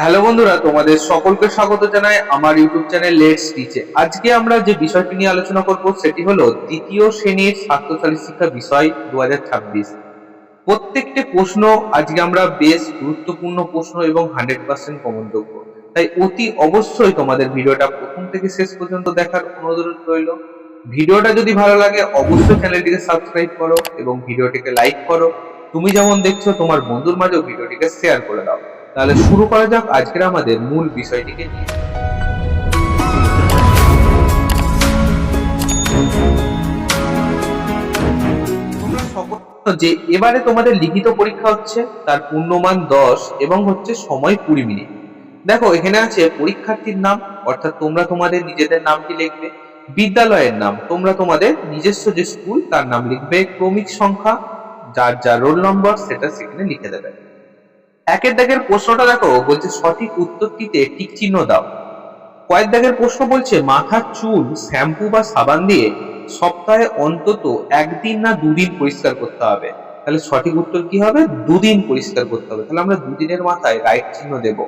Hello বন্ধুরা, তোমাদের সকলকে স্বাগত জানাই আমার ইউটিউব চ্যানেল লেটস টিচে। আজকে আমরা যে বিষয়টি নিয়ে আলোচনা করব সেটি হলো দ্বিতীয় শ্রেণীর স্বাস্থ্যশালী শিক্ষা বিষয় 2026। প্রত্যেকটি প্রশ্ন আজকে আমরা বেশ গুরুত্বপূর্ণ প্রশ্ন এবং 100% কমন যোগ্য, তাই অতি অবশ্যই তোমাদের ভিডিওটা প্রথম থেকে শেষ পর্যন্ত দেখার অনুরোধ রইল। ভিডিওটা যদি ভালো লাগে অবশ্যই চ্যানেলটিকে সাবস্ক্রাইব করো এবং ভিডিওটিকে লাইক করো। তুমি যেমন দেখছো তোমার বন্ধুর মাঝেও ভিডিওটিকে শেয়ার করে দাও। তাহলে শুরু করা যাক আজকের আমাদের মূল বিষয়টিকে নিয়ে। তোমরা সকল জানো যে এবারে তোমাদের লিখিত পরীক্ষা হচ্ছে, তার পূর্ণমান 10 এবং হচ্ছে সময় 20 মিনিট। দেখো এখানে আছে পরীক্ষার্থীর নাম, অর্থাৎ তোমরা তোমাদের নিজেদের নামটি লিখবে। বিদ্যালয়ের নাম, তোমরা তোমাদের নিজস্ব যে স্কুল তার নাম লিখবে। ক্রমিক সংখ্যা, যার যা রোল নম্বর সেটা সেখানে লিখে দেবে। একের দাগের প্রশ্নটা দেখো, বলছে সঠিক উত্তরটিতে টিক চিহ্ন দাও। কয়েক দাগের প্রশ্ন বলছে মাথার চুল শ্যাম্পু বা সাবান দিয়ে সপ্তাহে অন্তত একদিন না দুদিন পরিষ্কার করতে হবে। তাহলে সঠিক উত্তর কি হবে? দুদিন পরিষ্কার করতে হবে। তাহলে আমরা দুদিনের মাথায় রাইট চিহ্ন দেব।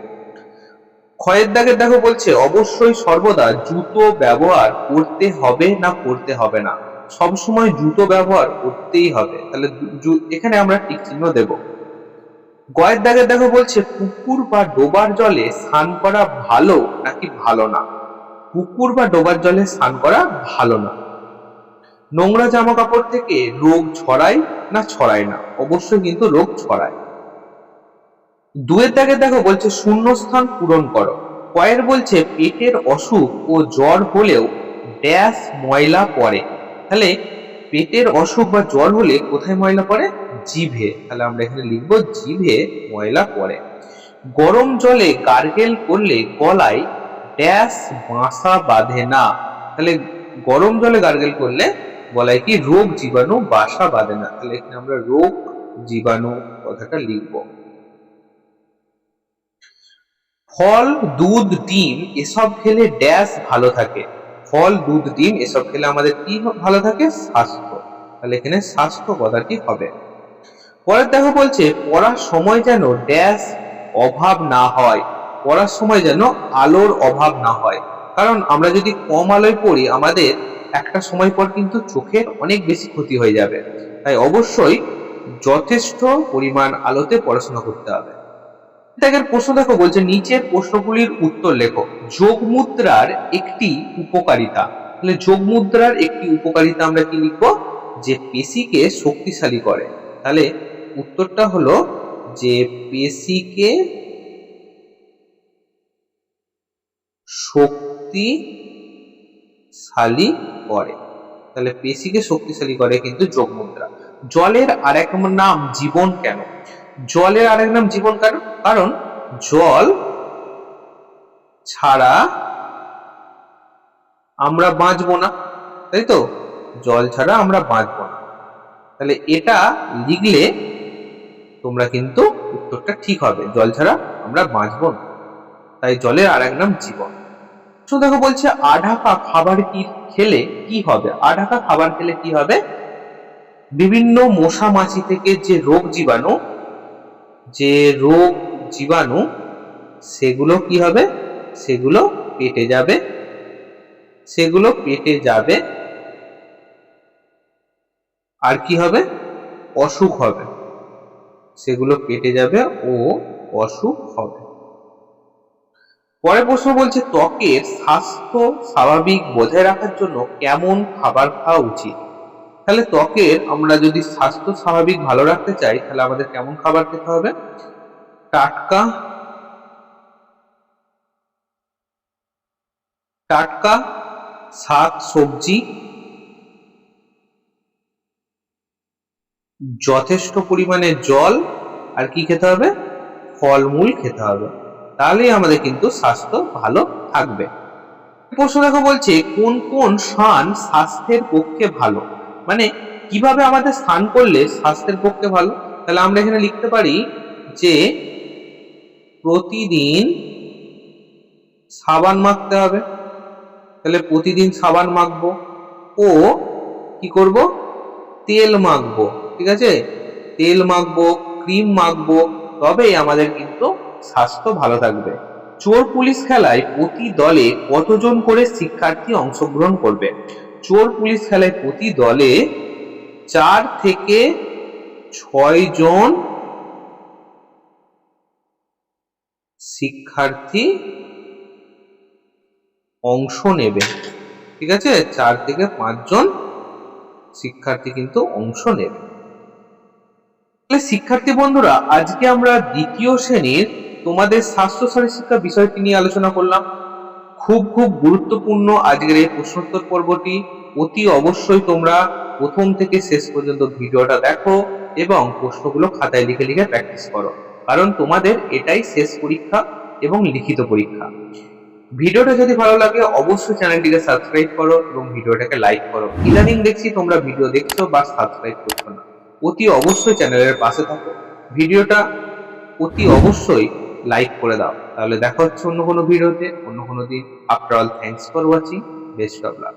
ক্ষয়ের দাগের দেখো বলছে অবশ্যই সর্বদা জুতো ব্যবহার করতে হবে না করতে হবে না। সবসময় জুতো ব্যবহার করতেই হবে, তাহলে এখানে আমরা টিক চিহ্ন দেব। গয়ের দাগে দেখো বলছে পুকুর বা ডোবার জলে স্নান করা ভালো নাকি ভালো না। পুকুর বা ডোবার জলে স্নান করা ভালো না। নোংরা জামা কাপড় থেকে রোগ ছড়ায় না ছড়ায় না? অবশ্যই কিন্তু রোগ ছড়ায়। দুয়ের দাগে দেখো বলছে শূন্যস্থান পূরণ করো। কয়ের বলছে পেটের অসুখ ও জ্বর হলেও ড্যাশ ময়লা পড়ে। তাহলে পেটের অসুখ বা জ্বর হলে কোথায় ময়লা পড়ে? জিভে। তাহলে আমরা এখানে লিখবো জিভে ময়লা পড়ে। গরম জলে গার্গেল করলে গলায় ড্যাশ বাসা বাঁধে না। তাহলে গরম জলে গার্গেল করলে গলায় কি রোগ জীবাণু বাসা বাঁধে না। তাহলে এখানে আমরা রোগ জীবাণু কথাটা লিখবো। ফল, দুধ, ডিম এসব খেলে ড্যাশ ভালো থাকে। ফল, দুধ, ডিম এসব খেলে আমাদের কি ভালো থাকে? স্বাস্থ্য। তাহলে এখানে স্বাস্থ্য কথাটি হবে। পরের দেখো বলছে পড়ার সময় যেন ড্যাশ অভাব না হয়। পড়ার সময় যেন আলোর অভাব না হয়, কারণ আমরা যদি কম আলোয় পড়ি আমাদের একটা সময় পর কিন্তু চোখের অনেক বেশি ক্ষতি হয়ে যাবে। তাই অবশ্যই যথেষ্ট পরিমাণ আলোতে পড়াশোনা করতে হবে। দেখেন প্রশ্ন দেখো বলছে নিচের প্রশ্নগুলির উত্তর লেখো। যোগ মুদ্রার একটি উপকারিতা। তাহলে যোগ মুদ্রার একটি উপকারিতা আমরা কি লিখবো? যে পেশিকে শক্তিশালী করে। তাহলে উত্তরটা হলো যে পেশিকে শক্তিশালী করে। তাহলে পেশিকে শক্তিশালী করে কিন্তু যোগ মুদ্রা। জলের আরেক নাম জীবন কেন? জলের আরেক নাম জীবন কেন? কারণ জল ছাড়া আমরা বাঁচবো না, তাই তো? জল ছাড়া আমরা বাঁচবো না। তাহলে এটা লিখলে তোমরা কিন্তু উত্তরটা ঠিক হবে, জল ছাড়া আমরা বাঁচবো না, তাই জলের আরেক নাম জীবন। তো দেখো বলছে আঢাকা খাবার কি খেলে কি হবে? আঢাকা খাবার খেলে কি হবে? বিভিন্ন মশা মাছি থেকে যে রোগ জীবাণু সেগুলো কি হবে? সেগুলো পেটে যাবে। আর কি হবে? অসুখ হবে। সেগুলো পেটে যাবে ও অসুখ হবে। পরের প্রশ্ন বলছে ত্বকের স্বাস্থ্য স্বাভাবিক বজায় রাখার জন্য কেমন খাবার খাওয়া উচিত? তাহলে ত্বকের আমরা যদি স্বাস্থ্য স্বাভাবিক ভালো রাখতে চাই তাহলে আমাদের কেমন খাবার খেতে হবে? টাটকা টাটকা শাক সবজি, যথেষ্ট পরিমাণে জল, আর কি খেতে হবে? ফলমূল খেতে হবে। তাহলেই আমাদের কিন্তু স্বাস্থ্য ভালো থাকবে। প্রশ্ন দেখো বলছে কোন কোন স্নান স্বাস্থ্যের পক্ষে ভালো? মানে কিভাবে আমাদের স্নান করলে স্বাস্থ্যের পক্ষে ভালো? তাহলে আমরা এখানে লিখতে পারি যে প্রতিদিন সাবান মাখতে হবে। তাহলে প্রতিদিন সাবান মাখবো ও কি করব? তেল মাখবো। ঠিক আছে, তেল মাখবো, ক্রিম মাখবো, তবেই আমাদের কিন্তু স্বাস্থ্য ভালো থাকবে। চোর পুলিশ খেলায় প্রতি দলে কতজন করে শিক্ষার্থী অংশগ্রহণ করবে? চোর পুলিশ খেলায় প্রতি দলে 4 থেকে 6 জন শিক্ষার্থী অংশ নেবে। ঠিক আছে, 4 থেকে 5 জন শিক্ষার্থী কিন্তু অংশ নেবে। তাহলে শিক্ষার্থী বন্ধুরা, আজকে আমরা দ্বিতীয় শ্রেণীর তোমাদের স্বাস্থ্য শারীরশিক্ষা বিষয়টি নিয়ে আলোচনা করলাম। খুব গুরুত্বপূর্ণ আজকের এই প্রশ্নোত্তর পর্বটি। অতি অবশ্যই তোমরা প্রথম থেকে শেষ পর্যন্ত ভিডিওটা দেখো এবং প্রশ্নগুলো খাতায় লিখে লিখে প্র্যাকটিস করো, কারণ তোমাদের এটাই শেষ পরীক্ষা এবং লিখিত পরীক্ষা। ভিডিওটা যদি ভালো লাগে অবশ্যই চ্যানেলটিকে সাবস্ক্রাইব করো এবং ভিডিওটাকে লাইক করো। ইদানিং দেখছি তোমরা ভিডিও দেখছো বা সাবস্ক্রাইব করছো না। অতি অবশ্যই চ্যানেলের পাশে থাকো, ভিডিওটা অতি অবশ্যই লাইক করে দাও। তাহলে দেখা হচ্ছে অন্য কোনো ভিডিওতে, অন্য কোনো দিন। After all, thanks for watching, best of luck.